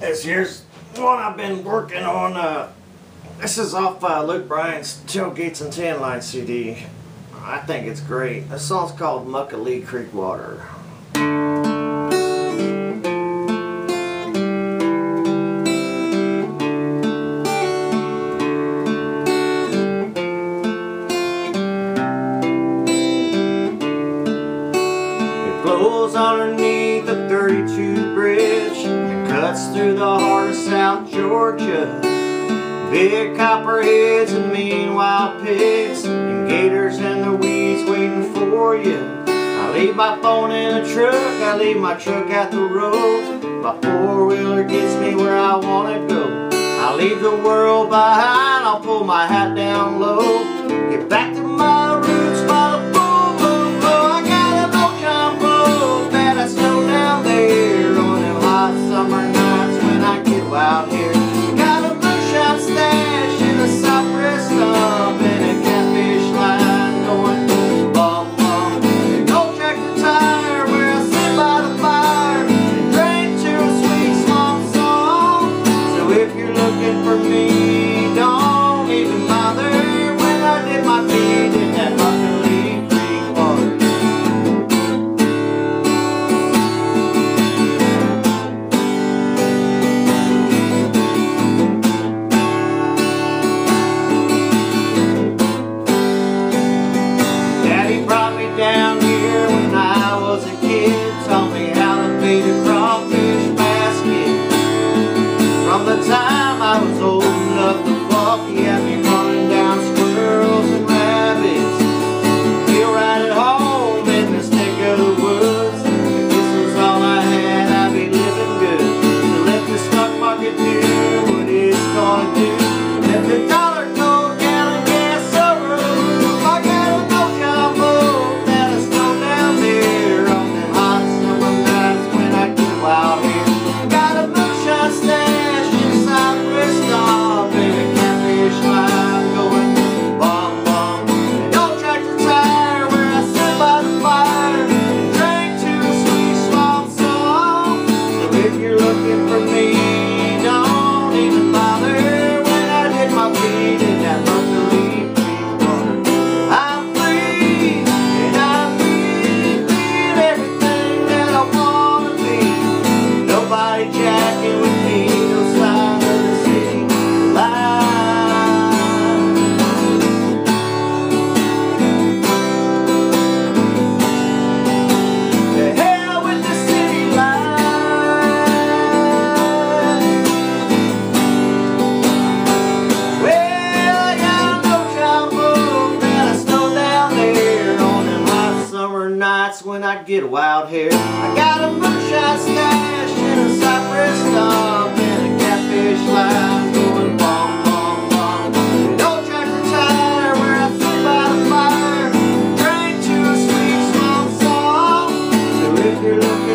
Here's one I've been working on. This is off Bryan's Tailgates and Tan Line CD. I think it's great. This song's called Muckalee Creek Water. Flows underneath the 32 bridge. It cuts through the heart of South Georgia. Big copperheads and mean wild pigs, and gators and the weeds waiting for you. I leave my phone in a truck, I leave my truck at the road. My four-wheeler gets me where I wanna go. I leave the world behind, I'll pull my hat down low. Get back to my roots by the I got an old jumbo that I snow down there on them hot summer nights when I get out here. Got a moonshine stash in a cypress stump and a catfish line going bum bum. An old tractor tire where I sit by the fire and drink to a sweet swamp song. So if you're looking for me, don't even bother when I did my feet in that Muckalee Creek water. Down here when I was a kid, taught me how to bait a crawfish basket. From the time I was old enough to walk, he had me running down squirrels and rabbits. Feel right at home in this neck of the woods. If this was all I had, I'd be living good. So let the stock market do what it's gonna do. Let the dollar go down and gas the roof. I got a no jumbo out here. Got a moonshine stash in a cypress stump and a catfish line going bum bum. An old tractor tire where I sit by the fire and drink to a sweet swamp song. So if you're looking for me, don't even bother when I did my feet in that Muckalee Creek water. I'm free and I'm free, being everything that I wanna be. Nobody jacking with me, no side of the city line. To hell with the city line. Well, I got a no jumbo that I snow down there on them hot summer nights when I get wild hair. I got a moonshine stash in a cypress stump and a catfish line going bum bum bum. An old tractor tire where I sit by the fire, drink to a sweet swamp song. So if you're looking